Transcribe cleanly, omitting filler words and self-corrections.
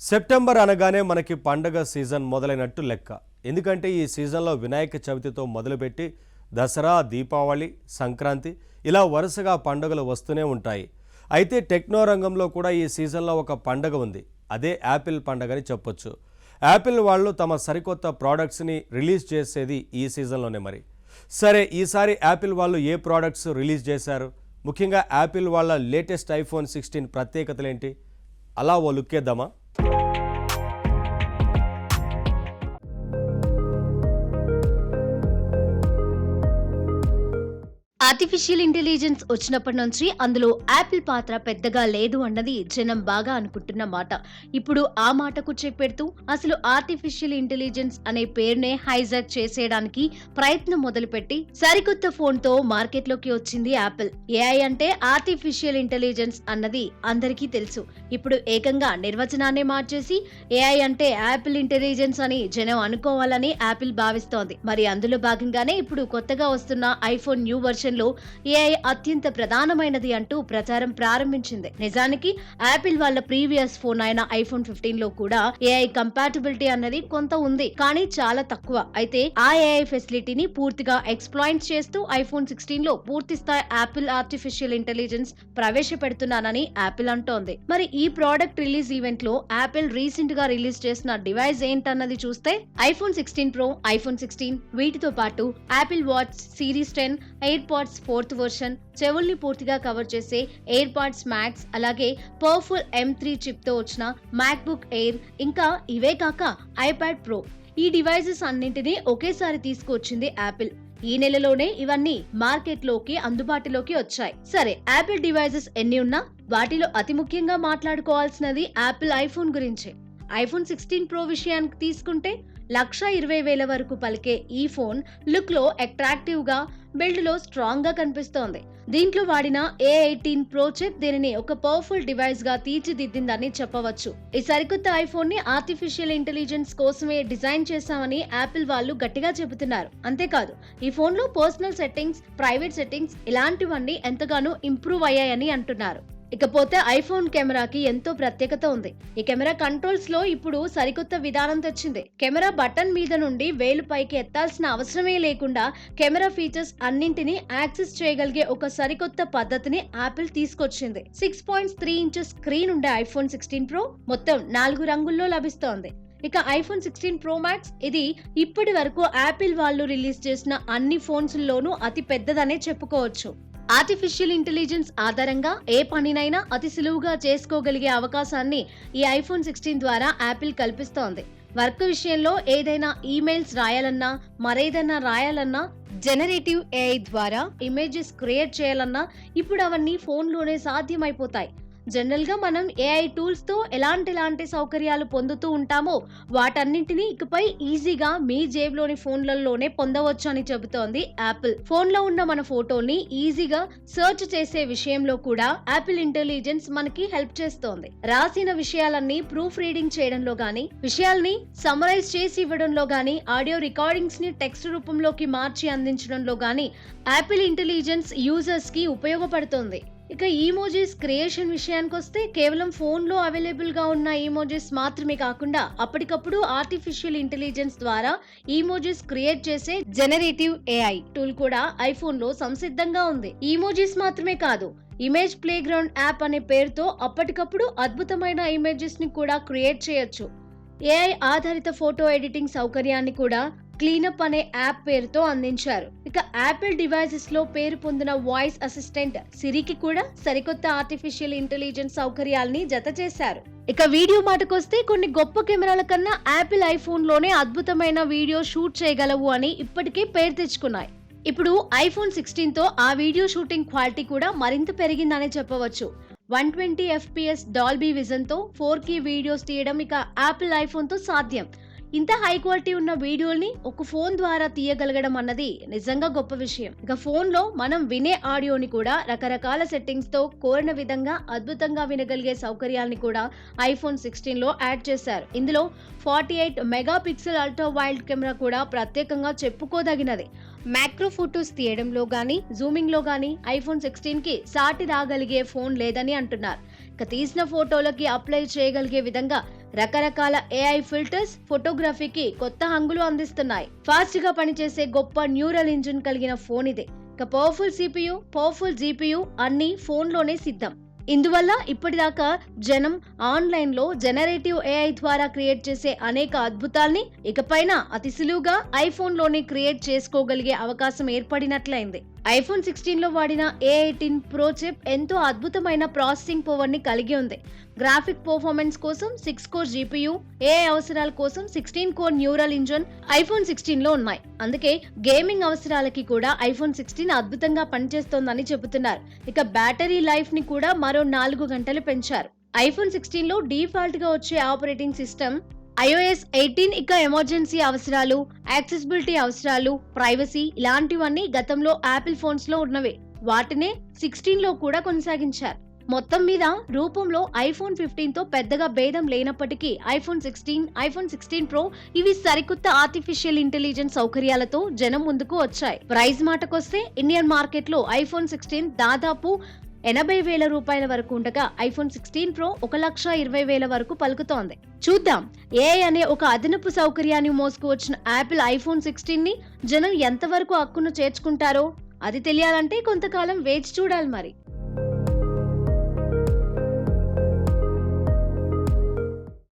September అనగానే మనకి పండగ సీజన్ మొదలైనట్టు లెక్క. ఎందుకంటే ఈ సీజన్లో వినాయక చవితితో మొదలుపెట్టి దసరా, దీపావళి, సంక్రాంతి ఇలా వరుసగా పండుగలు వస్తూనే ఉంటాయి. అయితే టెక్నో రంగంలో కూడా ఈ సీజన్లో ఒక పండగ ఉంది. అదే యాపిల్ పండగని చెప్పొచ్చు. యాపిల్ వాళ్ళు తమ సరికొత్త ప్రోడక్ట్స్ని రిలీజ్ చేసేది ఈ సీజన్లోనే. మరి సరే, ఈసారి యాపిల్ వాళ్ళు ఏ ప్రోడక్ట్స్ రిలీజ్ చేశారు? ముఖ్యంగా యాపిల్ వాళ్ళ లేటెస్ట్ ఐఫోన్ 16 ప్రత్యేకతలేంటి? అలా ఓ లుక్కేద్దామా? ఆర్టిఫిషియల్ ఇంటెలిజెన్స్ వచ్చినప్పటి నుంచి అందులో యాపిల్ పాత్ర పెద్దగా లేదు అన్నది జనం బాగా అనుకుంటున్న మాట. ఇప్పుడు ఆ మాటకు చెక్ పెడుతూ అసలు ఆర్టిఫిషియల్ ఇంటెలిజెన్స్ అనే పేరునే హైజాక్ చేసేయడానికి ప్రయత్నం మొదలుపెట్టి సరికొత్త ఫోన్ తో మార్కెట్ లోకి వచ్చింది యాపిల్. ఏఐ అంటే ఆర్టిఫిషియల్ ఇంటెలిజెన్స్ అన్నది అందరికీ తెలుసు. ఇప్పుడు ఏకంగా నిర్వచనాన్ని మార్చేసి ఏఐ అంటే యాపిల్ ఇంటెలిజెన్స్ అని జనం అనుకోవాలని యాపిల్ భావిస్తోంది. మరి అందులో భాగంగానే ఇప్పుడు కొత్తగా వస్తున్న ఐఫోన్ న్యూ వర్షన్ లో ఏఐ అత్యంత ప్రధానమైనది అంటూ ప్రచారం ప్రారంభించింది. నిజానికి యాపిల్ వాళ్ళ ప్రీవియస్ ఫోన్ అయిన ఐఫోన్ 15 లో కూడా ఏఐ కంపాటబిలిటీ అన్నది కొంత ఉంది, కానీ చాలా తక్కువ. అయితే ఆ ఏఐ ఫెసిలిటీని పూర్తిగా ఎక్స్‌ప్లాయిట్ చేస్తూ ఐఫోన్ 16 లో పూర్తి స్థాయి యాపిల్ ఆర్టిఫిషియల్ ఇంటెలిజెన్స్ ప్రవేశపెడుతున్నానని యాపిల్ అంటోంది. మరి ఈ ప్రోడక్ట్ రిలీజ్ ఈవెంట్ లో యాపిల్ రీసెంట్ గా రిలీజ్ చేసిన డివైస్ ఏంటన్నది చూస్తే ఐఫోన్ 16 ప్రో, ఐఫోన్ 16 వీటితో పాటు Apple Watch Series 10, AirPods 4th version, చెవుల్ని పూర్తిగా కవర్ చేసే ఎయిర్ పాడ్స్ మ్యాక్స్, అలాగే పవర్ఫుల్ M3 చిప్ తో వచ్చిన మ్యాక్ బుక్ ఎయిర్, ఇంకా ఇవే కాక ఐప్యాడ్ ప్రో. ఈ డివైసెస్ అన్నింటినీ ఒకేసారి తీసుకొచ్చింది యాపిల్. ఈ నెలలోనే ఇవన్నీ మార్కెట్ లోకి అందుబాటులోకి వచ్చాయి. సరే, యాపిల్ డివైసెస్ ఎన్ని ఉన్నా వాటిలో అతి ముఖ్యంగా మాట్లాడుకోవాల్సినది యాపిల్ ఐఫోన్ గురించే. ఐఫోన్ 16 ప్రో విషయానికి తీసుకుంటే 1,20,000 వరకు పలికే ఈ ఫోన్ లుక్ లో అట్రాక్టివ్ గా, బిల్డ్ లో స్ట్రాంగ్ గా కనిపిస్తోంది. దీంట్లో వాడిన A18 ప్రో చిప్ దీనిని ఒక పవర్ఫుల్ డివైస్ గా తీర్చిదిద్దిందని చెప్పవచ్చు. ఈ సరికొత్త ఐఫోన్ ని ఆర్టిఫిషియల్ ఇంటెలిజెన్స్ కోసమే డిజైన్ చేశామని యాపిల్ వాళ్ళు గట్టిగా చెబుతున్నారు. అంతేకాదు, ఈ ఫోన్ లో పర్సనల్ సెట్టింగ్స్, ప్రైవేట్ సెట్టింగ్స్ ఇలాంటివన్నీ ఎంతగానో ఇంప్రూవ్ అయ్యాయని అంటున్నారు. ఇకపోతే ఐఫోన్ కెమెరాకి ఎంతో ప్రత్యేకత ఉంది. ఈ కెమెరా కంట్రోల్స్ లో ఇప్పుడు సరికొత్త విధానం తెచ్చింది. కెమెరా బటన్ మీద నుండి వేలు పైకి ఎత్తాల్సిన అవసరమే లేకుండా కెమెరా ఫీచర్స్ అన్నింటినీ యాక్సెస్ చేయగలిగే ఒక సరికొత్త పద్ధతిని యాపిల్ తీసుకొచ్చింది. 6.3 ఇంచెస్ స్క్రీన్ ఉండే ఐఫోన్ 16 ప్రో మొత్తం 4 రంగుల్లో లభిస్తోంది. ఇక ఐఫోన్ 16 ప్రో మ్యాక్స్ ఇది ఇప్పటి వరకు యాపిల్ వాళ్ళు రిలీజ్ చేసిన అన్ని ఫోన్స్ లోనూ అతి పెద్దదనే చెప్పుకోవచ్చు. ఆర్టిఫిషియల్ ఇంటెలిజెన్స్ ఆధారంగా ఏ పనినైనా అతి సులువుగా చేసుకోగలిగే అవకాశాన్ని ఈ ఐఫోన్ 16 ద్వారా యాపిల్ కల్పిస్తోంది. వర్క్ విషయంలో ఏదైనా ఈమెయిల్స్ రాయాలన్నా, మరేదైనా రాయాలన్నా, జనరేటివ్ ఏఐ ద్వారా ఇమేజెస్ క్రియేట్ చేయాలన్నా ఇప్పుడు అవన్నీ ఫోన్లోనే సాధ్యమైపోతాయి. జనరల్ గా మనం ఏఐ టూల్స్ తో ఎలాంటి సౌకర్యాలు పొందుతూ ఉంటామో వాటన్నింటినీ ఇకపై ఈజీగా మీ జేబులోని ఫోన్లలోనే పొందవచ్చు అని చెబుతోంది యాపిల్. ఫోన్ లో ఉన్న మన ఫోటోని ఈజీగా సర్చ్ చేసే విషయంలో కూడా యాపిల్ ఇంటెలిజెన్స్ మనకి హెల్ప్ చేస్తోంది. రాసిన విషయాలన్నీ ప్రూఫ్ రీడింగ్ చేయడంలో గానీ, విషయాల్ని సమరైజ్ చేసి ఇవ్వడంలో గానీ, ఆడియో రికార్డింగ్స్ ని టెక్స్ట్ రూపంలోకి మార్చి అందించడంలో గానీ యాపిల్ ఇంటెలిజెన్స్ యూజర్స్ కి ఉపయోగపడుతోంది. ఇక ఈమోజీస్ క్రియేషన్ విషయానికి వస్తే కేవలం ఫోన్ లో అవైలబుల్ గా ఉన్న ఈమోజీస్ మాత్రమే కాకుండా అప్పటికప్పుడు ఆర్టిఫిషియల్ ఇంటెలిజెన్స్ ద్వారా ఈమోజీస్ క్రియేట్ చేసే జనరేటివ్ ఏఐ టూల్ కూడా ఐఫోన్ లో సంసిద్ధంగా ఉంది. ఈమోజీస్ మాత్రమే కాదు, ఇమేజ్ ప్లే గ్రౌండ్ యాప్ అనే పేరుతో అప్పటికప్పుడు అద్భుతమైన ఇమేజెస్ ని కూడా క్రియేట్ చేయొచ్చు. ఏఐ ఆధారిత ఫోటో ఎడిటింగ్ సౌకర్యాన్ని కూడా క్లీనప్ అనే యాప్ పేరుతో అందించారు. ఇక యాపిల్ డివైసెస్ లో పేరు పొందిన వాయిస్ అసిస్టెంట్ సిరికి కూడా సరికొత్త ఆర్టిఫిషియల్ ఇంటెలిజెన్స్ సౌకర్యాల్ని జత చేశారు. ఇక వీడియో మాటకొస్తే కొన్ని గొప్ప కెమెరాల కన్నా యాపిల్ ఐఫోన్ లోనే అద్భుతమైన వీడియో షూట్ చేయగలవు అని ఇప్పటికే పేరు తెచ్చుకున్నాయి. ఇప్పుడు ఐఫోన్ 16 తో ఆ వీడియో షూటింగ్ క్వాలిటీ కూడా మరింత పెరిగిందని చెప్పవచ్చు. 120 FPS డాల్బీ విజన్ తో 4K వీడియోస్ తీయడం ఇక యాపిల్ ఐఫోన్ తో సాధ్యం. ఇంత హై క్వాలిటీ ఉన్న వీడియోల్ని ఒక ఫోన్ ద్వారా తీయగలగడం అన్నది నిజంగా గొప్ప విషయం. ఇక ఫోన్ లో మనం వినే ఆడియోని కూడా రకరకాల సెట్టింగ్స్ తో కోరిన విధంగా అద్భుతంగా వినగలిగే సౌకర్యాన్ని కూడా ఐఫోన్ 16 లో యాడ్ చేశారు. ఇందులో 48 మెగాపిక్సెల్ అల్ట్రా వైడ్ కెమెరా కూడా ప్రత్యేకంగా చెప్పుకోదగినది. మ్యాక్రో ఫోటోస్ తీయడంలో గానీ, జూమింగ్ లో గానీ ఐఫోన్ 16 కి సాటి రాగలిగే ఫోన్ లేదని అంటున్నారు. ఇక తీసిన ఫోటోలకి అప్లై చేయగలిగే విధంగా రకరకాల ఏఐ ఫిల్టర్స్ ఫోటోగ్రఫీకి కొత్త హంగులు అందిస్తున్నాయి. ఫాస్ట్ గా పనిచేసే గొప్ప న్యూరల్ ఇంజిన్ కలిగిన ఫోన్ ఇదే. ఇక పవర్ఫుల్ CPU, పవర్ఫుల్ GPU అన్ని ఫోన్లోనే సిద్ధం. ఇందువల్ల ఇప్పటిదాకా జనం ఆన్లైన్ లో జనరేటివ్ AI ద్వారా క్రియేట్ చేసే అనేక అద్భుతాల్ని ఇకపైన అతి సులువుగా ఐఫోన్ లోనే క్రియేట్ చేసుకోగలిగే అవకాశం ఏర్పడినట్లయింది. ఐఫోన్ 16 లో వాడిన A18 Pro చిప్ ఎంతో అద్భుతమైన ప్రాసెసింగ్ పవర్ ని కలిగి ఉంది. గ్రాఫిక్ పర్ఫార్మెన్స్ కోసం 6 కోర్ GPU, AI అవసరాల కోసం 16 కోర్ న్యూరల్ ఇంజిన్ ఐఫోన్ 16 లో ఉన్నాయి. అందుకే గేమింగ్ అవసరాలకి కూడా ఐఫోన్ 16 అద్భుతంగా పనిచేస్తోందని చెబుతున్నారు. ఇక బ్యాటరీ లైఫ్ ని కూడా మరో 4 గంటలు పెంచారు. ఐఫోన్ 16 లో డిఫాల్ట్ గా వచ్చే ఆపరేటింగ్ సిస్టమ్ iOS 18. ఇక ఎమర్జెన్సీ అవసరాలు, యాక్సెసిబిలిటీ అవసరాలు, ప్రైవసీ ఇలాంటివన్నీ గతంలో యాపిల్ ఫోన్స్ లో ఉన్నవే. వాటినే 16 లో కూడా కొనసాగించారు. మొత్తం మీద రూపంలో ఐఫోన్ 15 తో పెద్దగా భేదం లేనప్పటికీ ఐఫోన్ 16, ఐఫోన్ 16 Pro ఇవి సరికొత్త ఆర్టిఫిషియల్ ఇంటెలిజెన్స్ సౌకర్యాలతో జనం ముందుకు వచ్చాయి. ప్రైస్ మాటకొస్తే ఇండియన్ మార్కెట్ లో ఐఫోన్ 16 దాదాపు 80,000 రూపాయల వరకు ఉండగా ఐఫోన్ 16 Pro 1,20,000 వరకు పలుకుతోంది. చూద్దాం, AI అనే ఒక అదనపు సౌకర్యాన్ని మోసుకు వచ్చిన యాపిల్ ఐఫోన్ 16 ని జనం ఎంతవరకు హక్కును చేర్చుకుంటారో. అది తెలియాలంటే కొంతకాలం వేచి చూడాలి మరి.